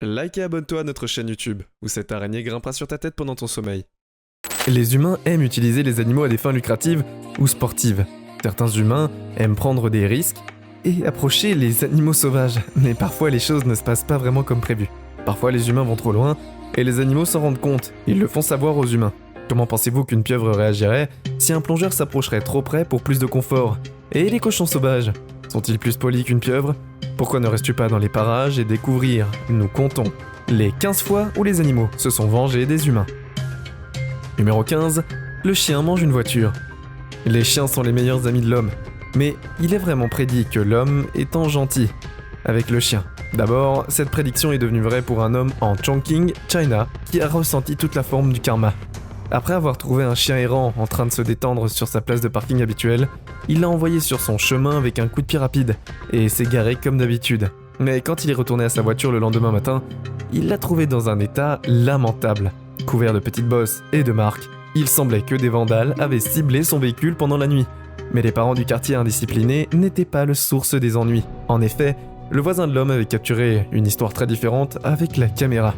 Like et abonne-toi à notre chaîne YouTube, où cette araignée grimpera sur ta tête pendant ton sommeil. Les humains aiment utiliser les animaux à des fins lucratives ou sportives. Certains humains aiment prendre des risques et approcher les animaux sauvages, mais parfois les choses ne se passent pas vraiment comme prévu. Parfois les humains vont trop loin et les animaux s'en rendent compte, ils le font savoir aux humains. Comment pensez-vous qu'une pieuvre réagirait si un plongeur s'approcherait trop près pour plus de confort? Et les cochons sauvages, sont-ils plus polis qu'une pieuvre? Pourquoi ne restes-tu pas dans les parages et découvrir, nous comptons, les 15 fois où les animaux se sont vengés des humains. Numéro 15, le chien mange une voiture. Les chiens sont les meilleurs amis de l'homme, mais il est vraiment prédit que l'homme étant gentil avec le chien. D'abord, cette prédiction est devenue vraie pour un homme en Chongqing, China, qui a ressenti toute la forme du karma. Après avoir trouvé un chien errant en train de se détendre sur sa place de parking habituelle, il l'a envoyé sur son chemin avec un coup de pied rapide et s'est garé comme d'habitude. Mais quand il est retourné à sa voiture le lendemain matin, il l'a trouvé dans un état lamentable. Couvert de petites bosses et de marques, il semblait que des vandales avaient ciblé son véhicule pendant la nuit. Mais les parents du quartier indisciplinés n'étaient pas la source des ennuis. En effet, le voisin de l'homme avait capturé une histoire très différente avec la caméra.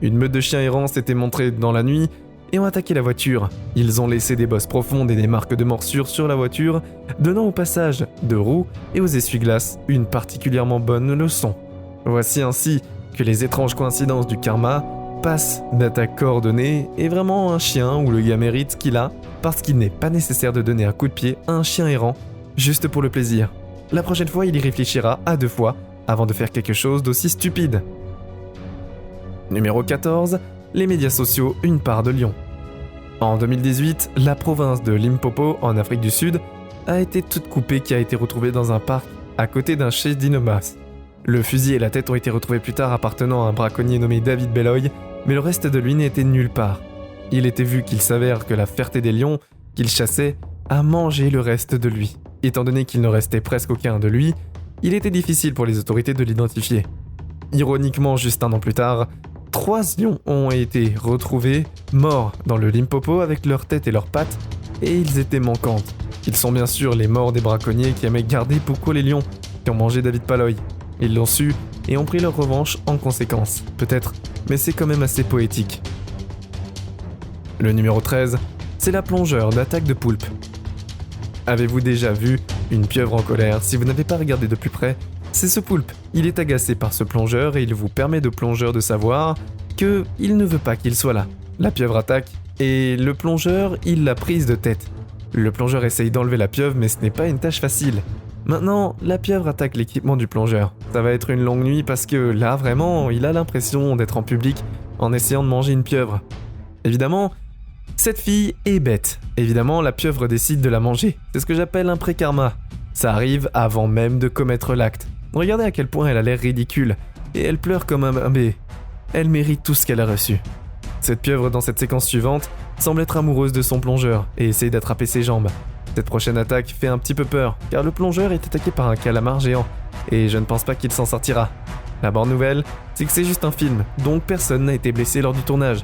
Une meute de chiens errants s'était montrée dans la nuit et ont attaqué la voiture. Ils ont laissé des bosses profondes et des marques de morsures sur la voiture, donnant au passage de roues et aux essuie-glaces une particulièrement bonne leçon. Voici ainsi que les étranges coïncidences du karma passent d'attaques coordonnées et vraiment un chien où le gars mérite ce qu'il a, parce qu'il n'est pas nécessaire de donner un coup de pied à un chien errant, juste pour le plaisir. La prochaine fois, il y réfléchira à 2 fois avant de faire quelque chose d'aussi stupide. Numéro 14, les médias sociaux, une part de lion. En 2018, la province de Limpopo, en Afrique du Sud, a été toute coupée qui a été retrouvée dans un parc à côté d'un chef d'Inomas. Le fusil et la tête ont été retrouvés plus tard appartenant à un braconnier nommé David Belloy, mais le reste de lui n'était nulle part. Il était vu qu'il s'avère que la ferté des lions qu'il chassait a mangé le reste de lui. Étant donné qu'il ne restait presque aucun de lui, il était difficile pour les autorités de l'identifier. Ironiquement, juste un an plus tard, 3 lions ont été retrouvés morts dans le Limpopo avec leurs têtes et leurs pattes, et ils étaient manquantes. Ils sont bien sûr les morts des braconniers qui aimaient garder beaucoup les lions qui ont mangé David Belloy. Ils l'ont su et ont pris leur revanche en conséquence, peut-être, mais c'est quand même assez poétique. Le numéro 13, c'est la plongeur d'attaque de poulpe. Avez-vous déjà vu une pieuvre en colère? Si vous n'avez pas regardé de plus près, c'est ce poulpe. Il est agacé par ce plongeur et il vous permet de plongeur de savoir qu'il ne veut pas qu'il soit là. La pieuvre attaque et le plongeur, il l'a prise de tête. Le plongeur essaye d'enlever la pieuvre mais ce n'est pas une tâche facile. Maintenant, la pieuvre attaque l'équipement du plongeur. Ça va être une longue nuit parce que là, vraiment, il a l'impression d'être en public en essayant de manger une pieuvre. Évidemment, cette fille est bête. Évidemment, la pieuvre décide de la manger. C'est ce que j'appelle un pré-karma. Ça arrive avant même de commettre l'acte. Regardez à quel point elle a l'air ridicule. Et elle pleure comme un bébé. Elle mérite tout ce qu'elle a reçu. Cette pieuvre, dans cette séquence suivante, semble être amoureuse de son plongeur et essaye d'attraper ses jambes. Cette prochaine attaque fait un petit peu peur, car le plongeur est attaqué par un calamar géant, et je ne pense pas qu'il s'en sortira. La bonne nouvelle, c'est que c'est juste un film, donc personne n'a été blessé lors du tournage.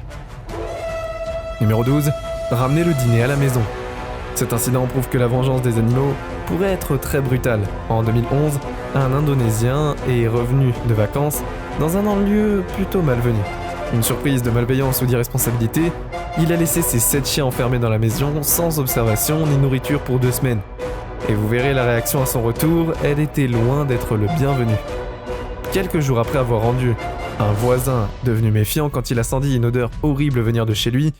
Numéro 12, ramener le dîner à la maison. Cet incident prouve que la vengeance des animaux pourrait être très brutale. En 2011, un Indonésien est revenu de vacances dans un lieu plutôt malvenu. Une surprise de malveillance ou d'irresponsabilité, il a laissé ses 7 chiens enfermés dans la maison sans observation ni nourriture pour 2 semaines. Et vous verrez la réaction à son retour, elle était loin d'être le bienvenu. Quelques jours après avoir rendu un voisin devenu méfiant quand il a senti une odeur horrible venir de chez lui,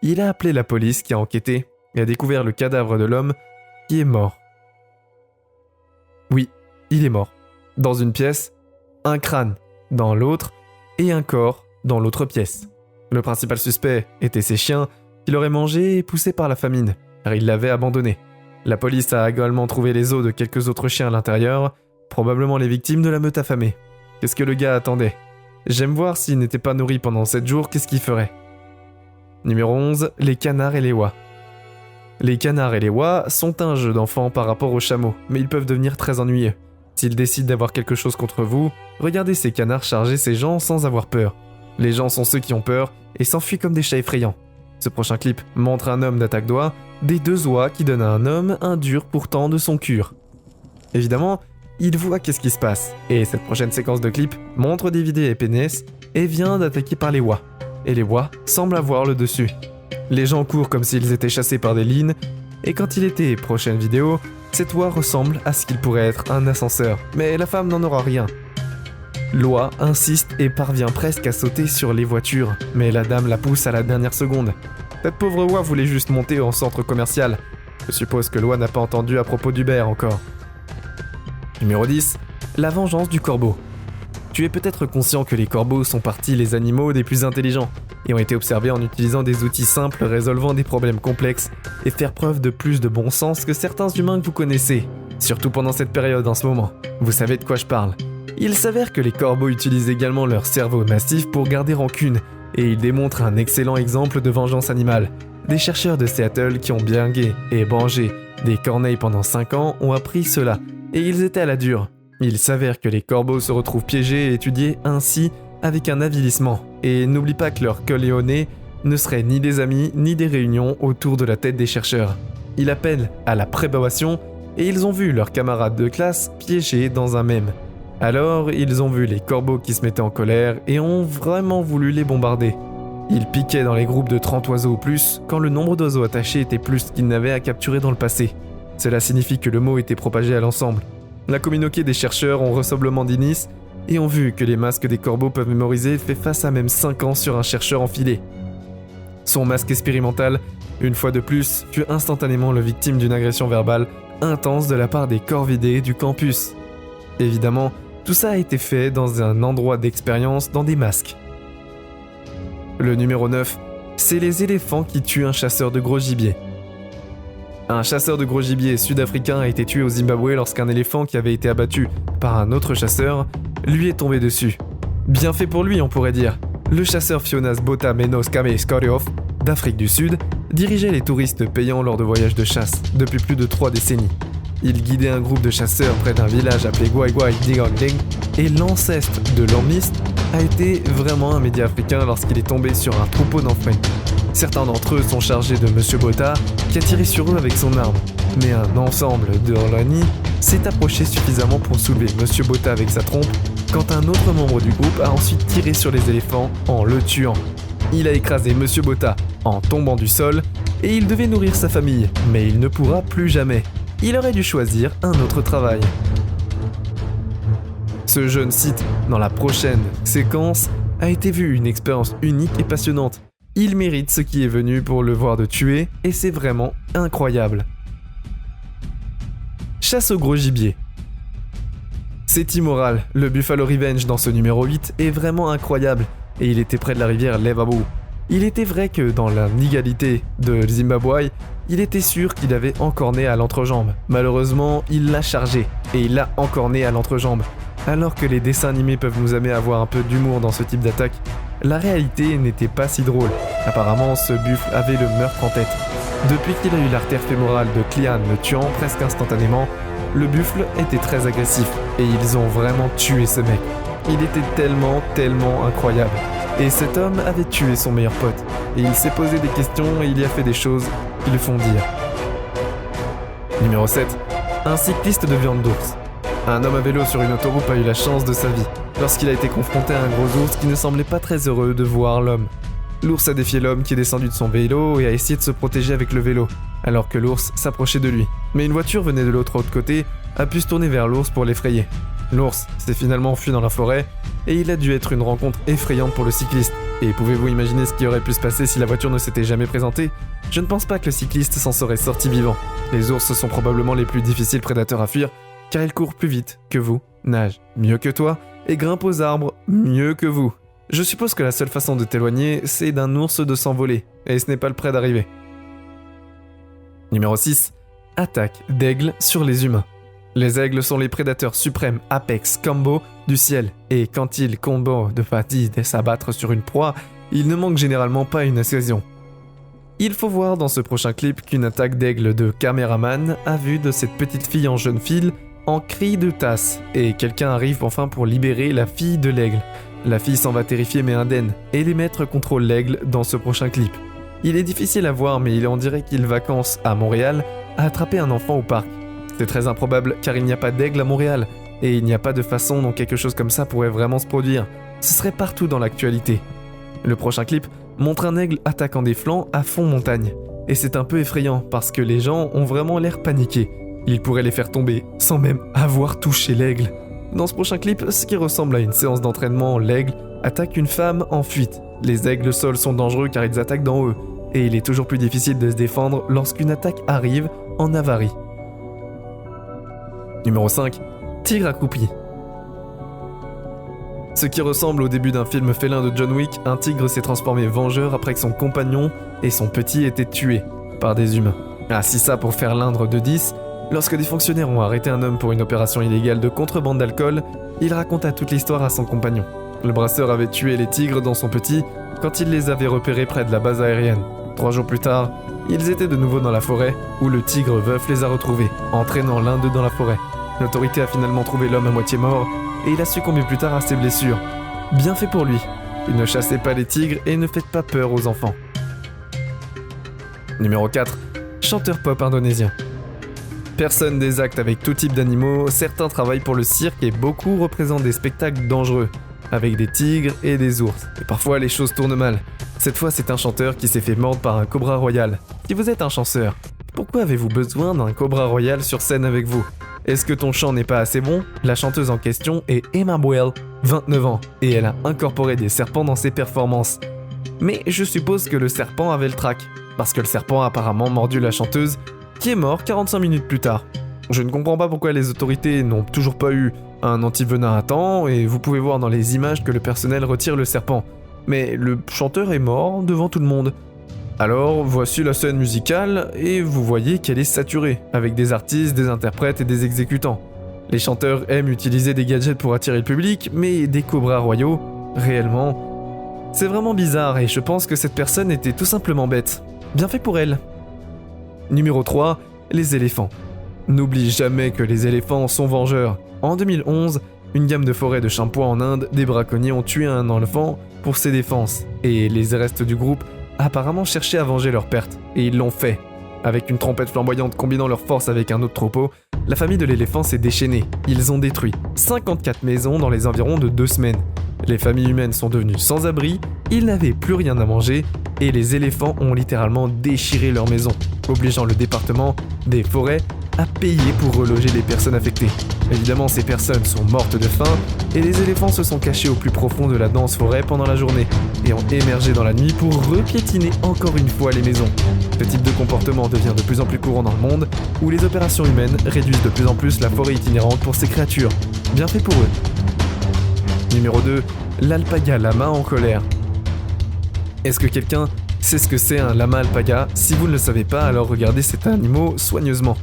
il a appelé la police qui a enquêté et a découvert le cadavre de l'homme qui est mort. Oui, il est mort. Dans une pièce, un crâne dans l'autre et un corps dans l'autre pièce. Le principal suspect était ses chiens qu'il aurait mangés et poussés par la famine, car il l'avait abandonné. La police a également trouvé les os de quelques autres chiens à l'intérieur, probablement les victimes de la meute affamée. Qu'est-ce que le gars attendait? J'aime voir s'il n'était pas nourri pendant 7 jours, qu'est-ce qu'il ferait? Numéro 11, les canards et les oies. Les canards et les oies sont un jeu d'enfant par rapport aux chameaux, mais ils peuvent devenir très ennuyeux. S'ils décident d'avoir quelque chose contre vous, regardez ces canards charger ces gens sans avoir peur. Les gens sont ceux qui ont peur et s'enfuient comme des chats effrayants. Ce prochain clip montre un homme d'attaque d'oie, des 2 oies qui donnent à un homme un dur pourtant de son cure. Évidemment, il voit qu'est-ce qui se passe, et cette prochaine séquence de clip montre David et Pénès est bien d'attaquer par les Wa. Et les Wa semblent avoir le dessus. Les gens courent comme s'ils étaient chassés par des lines, et quand il était prochaine vidéo, cette Wa ressemble à ce qu'il pourrait être un ascenseur, mais la femme n'en aura rien. L'Wa insiste et parvient presque à sauter sur les voitures, mais la dame la pousse à la dernière seconde. Cette pauvre Wa voulait juste monter en centre commercial. Je suppose que L'Wa n'a pas entendu à propos d'Uber encore. Numéro 10. La vengeance du corbeau. Tu es peut-être conscient que les corbeaux sont partis les animaux des plus intelligents et ont été observés en utilisant des outils simples résolvant des problèmes complexes et faire preuve de plus de bon sens que certains humains que vous connaissez, surtout pendant cette période en ce moment. Vous savez de quoi je parle. Il s'avère que les corbeaux utilisent également leur cerveau massif pour garder rancune et ils démontrent un excellent exemple de vengeance animale. Des chercheurs de Seattle qui ont biengué et mangé des corneilles pendant 5 ans ont appris cela et ils étaient à la dure. Il s'avère que les corbeaux se retrouvent piégés et étudiés ainsi avec un avilissement. Et n'oublie pas que leur gueule et au nez ne seraient ni des amis ni des réunions autour de la tête des chercheurs. Ils appellent à la préparation et ils ont vu leurs camarades de classe piégés dans un mème. Alors ils ont vu les corbeaux qui se mettaient en colère et ont vraiment voulu les bombarder. Ils piquaient dans les groupes de 30 oiseaux ou plus quand le nombre d'oiseaux attachés était plus qu'ils n'avaient à capturer dans le passé. Cela signifie que le mot était propagé à l'ensemble. La communauté des chercheurs ont reçoblement d'inis et ont vu que les masques des corbeaux peuvent mémoriser fait face à même 5 ans sur un chercheur enfilé. Son masque expérimental, une fois de plus, fut instantanément le victime d'une agression verbale intense de la part des corvidés du campus. Évidemment, tout ça a été fait dans un endroit d'expérience dans des masques. Le numéro 9, c'est les éléphants qui tuent un chasseur de gros gibier. Un chasseur de gros gibier sud-africain a été tué au Zimbabwe lorsqu'un éléphant qui avait été abattu par un autre chasseur lui est tombé dessus. Bien fait pour lui, on pourrait dire. Le chasseur Fionas Botha Menos Kame Skoriov, d'Afrique du Sud, dirigeait les touristes payants lors de voyages de chasse depuis plus de 3 décennies. Il guidait un groupe de chasseurs près d'un village appelé Gwaigwai Digangdeng et l'ancêtre de l'ormiste a été vraiment un média africain lorsqu'il est tombé sur un troupeau d'enfants. Certains d'entre eux sont chargés de Monsieur Botha qui a tiré sur eux avec son arme, mais un ensemble de Orlani s'est approché suffisamment pour soulever Monsieur Botha avec sa trompe quand un autre membre du groupe a ensuite tiré sur les éléphants en le tuant. Il a écrasé Monsieur Botha en tombant du sol et il devait nourrir sa famille, mais il ne pourra plus jamais. Il aurait dû choisir un autre travail. Ce jeune site, dans la prochaine séquence, a été vu une expérience unique et passionnante. Il mérite ce qui est venu pour le voir de tuer, et c'est vraiment incroyable. Chasse au gros gibier. C'est immoral, le Buffalo Revenge dans ce numéro 8 est vraiment incroyable, et il était près de la rivière Levabu. Il était vrai que dans l'inégalité de Zimbabwe, il était sûr qu'il avait encorné à l'entrejambe. Malheureusement, il l'a chargé, et il l'a encorné à l'entrejambe. Alors que les dessins animés peuvent nous amener à avoir un peu d'humour dans ce type d'attaque, la réalité n'était pas si drôle. Apparemment, ce buffle avait le meurtre en tête. Depuis qu'il a eu l'artère fémorale de Clean le tuant presque instantanément, le buffle était très agressif, et ils ont vraiment tué ce mec. Il était tellement incroyable. Et cet homme avait tué son meilleur pote, et il s'est posé des questions et il y a fait des choses qui le font dire. Numéro 7. Un cycliste de viande d'ours. Un homme à vélo sur une autoroute a eu la chance de sa vie, lorsqu'il a été confronté à un gros ours qui ne semblait pas très heureux de voir l'homme. L'ours a défié l'homme qui est descendu de son vélo et a essayé de se protéger avec le vélo, alors que l'ours s'approchait de lui. Mais une voiture venait de l'autre côté, a pu se tourner vers l'ours pour l'effrayer. L'ours s'est finalement enfui dans la forêt, et il a dû être une rencontre effrayante pour le cycliste. Et pouvez-vous imaginer ce qui aurait pu se passer si la voiture ne s'était jamais présentée ? Je ne pense pas que le cycliste s'en serait sorti vivant. Les ours sont probablement les plus difficiles prédateurs à fuir, car ils courent plus vite que vous, nagent mieux que toi, et grimpent aux arbres mieux que vous. Je suppose que la seule façon de t'éloigner, c'est d'un ours de s'envoler, et ce n'est pas le près d'arriver. Numéro 6. Attaque d'aigles sur les humains. Les aigles sont les prédateurs suprêmes Apex Combo du ciel, et quand ils combo de fatigue et s'abattre sur une proie, il ne manque généralement pas une occasion. Il faut voir dans ce prochain clip qu'une attaque d'aigle de caméraman a vu de cette petite fille en jeune file en cri de tasse, et quelqu'un arrive enfin pour libérer la fille de l'aigle. La fille s'en va terrifiée mais indemne, et les maîtres contrôlent l'aigle dans ce prochain clip. Il est difficile à voir mais on dirait qu'il vacance à Montréal à attraper un enfant au parc. C'est très improbable car il n'y a pas d'aigle à Montréal, et il n'y a pas de façon dont quelque chose comme ça pourrait vraiment se produire. ce serait partout dans l'actualité. Le prochain clip montre un aigle attaquant des flancs à fond montagne. Et c'est un peu effrayant parce que les gens ont vraiment l'air paniqués. Il pourrait les faire tomber sans même avoir touché l'aigle. Dans ce prochain clip, ce qui ressemble à une séance d'entraînement, l'aigle attaque une femme en fuite. Les aigles au sol sont dangereux car ils attaquent d'en haut. Et il est toujours plus difficile de se défendre lorsqu'une attaque arrive en avarie. Numéro 5. Tigre accroupi. Ce qui ressemble au début d'un film félin de John Wick, un tigre s'est transformé vengeur après que son compagnon et son petit étaient tués par des humains. Ah, si ça pour faire l'Indre de 10, lorsque des fonctionnaires ont arrêté un homme pour une opération illégale de contrebande d'alcool, il raconta toute l'histoire à son compagnon. Le brasseur avait tué les tigres dans son petit quand il les avait repérés près de la base aérienne. 3 jours plus tard, ils étaient de nouveau dans la forêt où le tigre veuf les a retrouvés, entraînant l'un d'eux dans la forêt. L'autorité a finalement trouvé l'homme à moitié mort et il a succombé plus tard à ses blessures. Bien fait pour lui. Il ne chassait pas les tigres et ne faites pas peur aux enfants. Numéro 4. Chanteur pop indonésien. Personne des actes avec tout type d'animaux, certains travaillent pour le cirque et beaucoup représentent des spectacles dangereux, avec des tigres et des ours. Et parfois les choses tournent mal. Cette fois c'est un chanteur qui s'est fait mordre par un cobra royal. Si vous êtes un chanceur, pourquoi avez-vous besoin d'un cobra royal sur scène avec vous ? Est-ce que ton chant n'est pas assez bon ? La chanteuse en question est Emma Buell, 29 ans, et elle a incorporé des serpents dans ses performances. Mais je suppose que le serpent avait le trac, parce que le serpent a apparemment mordu la chanteuse, qui est morte 45 minutes plus tard. Je ne comprends pas pourquoi les autorités n'ont toujours pas eu un antivenin à temps, et vous pouvez voir dans les images que le personnel retire le serpent. Mais le chanteur est mort devant tout le monde. Alors, voici la scène musicale, et vous voyez qu'elle est saturée, avec des artistes, des interprètes et des exécutants. Les chanteurs aiment utiliser des gadgets pour attirer le public, mais des cobras royaux, réellement, c'est vraiment bizarre, et je pense que cette personne était tout simplement bête. Bien fait pour elle. Numéro 3, les éléphants. N'oublie jamais que les éléphants sont vengeurs. En 2011, une gamme de forêts de shampoing en Inde, des braconniers ont tué un enfant pour ses défenses, et les restes du groupe apparemment cherchaient à venger leur perte, et ils l'ont fait. Avec une trompette flamboyante combinant leurs forces avec un autre troupeau, la famille de l'éléphant s'est déchaînée. Ils ont détruit 54 maisons dans les environs de 2 semaines. Les familles humaines sont devenues sans abri, ils n'avaient plus rien à manger, et les éléphants ont littéralement déchiré leurs maisons, obligeant le département des forêts à payer pour reloger les personnes affectées. Évidemment, ces personnes sont mortes de faim, et les éléphants se sont cachés au plus profond de la dense forêt pendant la journée, et ont émergé dans la nuit pour repiétiner encore une fois les maisons. Ce type de comportement devient de plus en plus courant dans le monde, où les opérations humaines réduisent de plus en plus la forêt itinérante pour ces créatures. Bien fait pour eux. Numéro 2, l'alpaga lama en colère. Est-ce que quelqu'un sait ce que c'est un lama alpaga ? Si vous ne le savez pas, alors regardez cet animal soigneusement.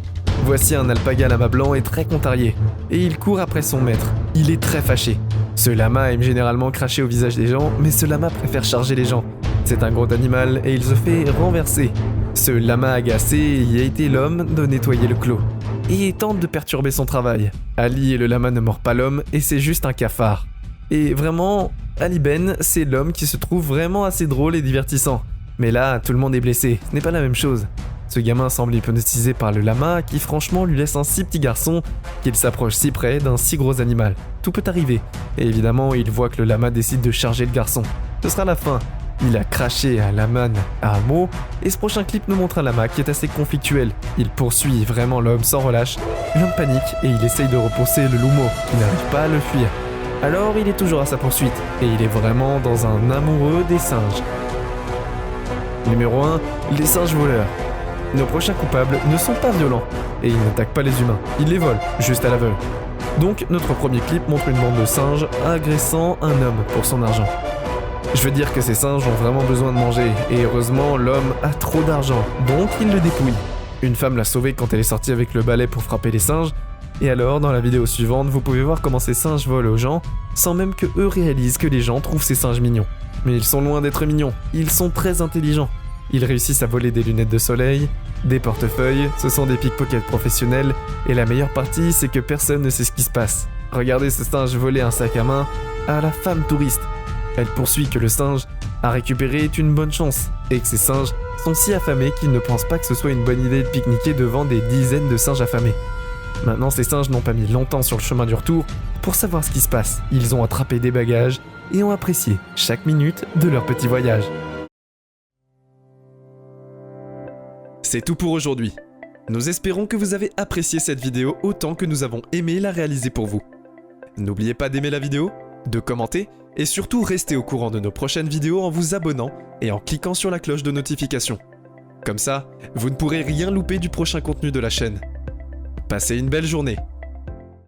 Voici un alpaga lama blanc et très contrarié, et il court après son maître. Il est très fâché. Ce lama aime généralement cracher au visage des gens, mais ce lama préfère charger les gens. C'est un gros animal et il se fait renverser. Ce lama agacé y a été l'homme de nettoyer le clos, et il tente de perturber son travail. Ali et le lama ne mord pas l'homme, et c'est juste un cafard. Et vraiment, Ali Ben, c'est l'homme qui se trouve vraiment assez drôle et divertissant. Mais là, tout le monde est blessé, ce n'est pas la même chose. Ce gamin semble hypnotisé par le lama qui franchement lui laisse un si petit garçon qu'il s'approche si près d'un si gros animal. Tout peut arriver, et évidemment il voit que le lama décide de charger le garçon. Ce sera la fin. Il a craché à Laman à un mot, et ce prochain clip nous montre un lama qui est assez conflictuel. Il poursuit vraiment l'homme sans relâche. L'homme panique et il essaye de repousser le loumo qui n'arrive pas à le fuir. Alors il est toujours à sa poursuite, et il est vraiment dans un amoureux des singes. Numéro 1, les singes voleurs. Nos prochains coupables ne sont pas violents, et ils n'attaquent pas les humains, ils les volent, juste à l'aveugle. Donc notre premier clip montre une bande de singes agressant un homme pour son argent. Je veux dire que ces singes ont vraiment besoin de manger, et heureusement l'homme a trop d'argent, donc il le dépouille. Une femme l'a sauvé quand elle est sortie avec le balai pour frapper les singes, et alors dans la vidéo suivante vous pouvez voir comment ces singes volent aux gens, sans même que eux réalisent que les gens trouvent ces singes mignons. Mais ils sont loin d'être mignons, ils sont très intelligents. Ils réussissent à voler des lunettes de soleil, des portefeuilles, ce sont des pickpockets professionnels, et la meilleure partie, c'est que personne ne sait ce qui se passe. Regardez ce singe voler un sac à main à la femme touriste. Elle poursuit que le singe à récupérer est une bonne chance, et que ces singes sont si affamés qu'ils ne pensent pas que ce soit une bonne idée de pique-niquer devant des dizaines de singes affamés. Maintenant, ces singes n'ont pas mis longtemps sur le chemin du retour pour savoir ce qui se passe. Ils ont attrapé des bagages, et ont apprécié chaque minute de leur petit voyage. C'est tout pour aujourd'hui. Nous espérons que vous avez apprécié cette vidéo autant que nous avons aimé la réaliser pour vous. N'oubliez pas d'aimer la vidéo, de commenter et surtout rester au courant de nos prochaines vidéos en vous abonnant et en cliquant sur la cloche de notification. Comme ça, vous ne pourrez rien louper du prochain contenu de la chaîne. Passez une belle journée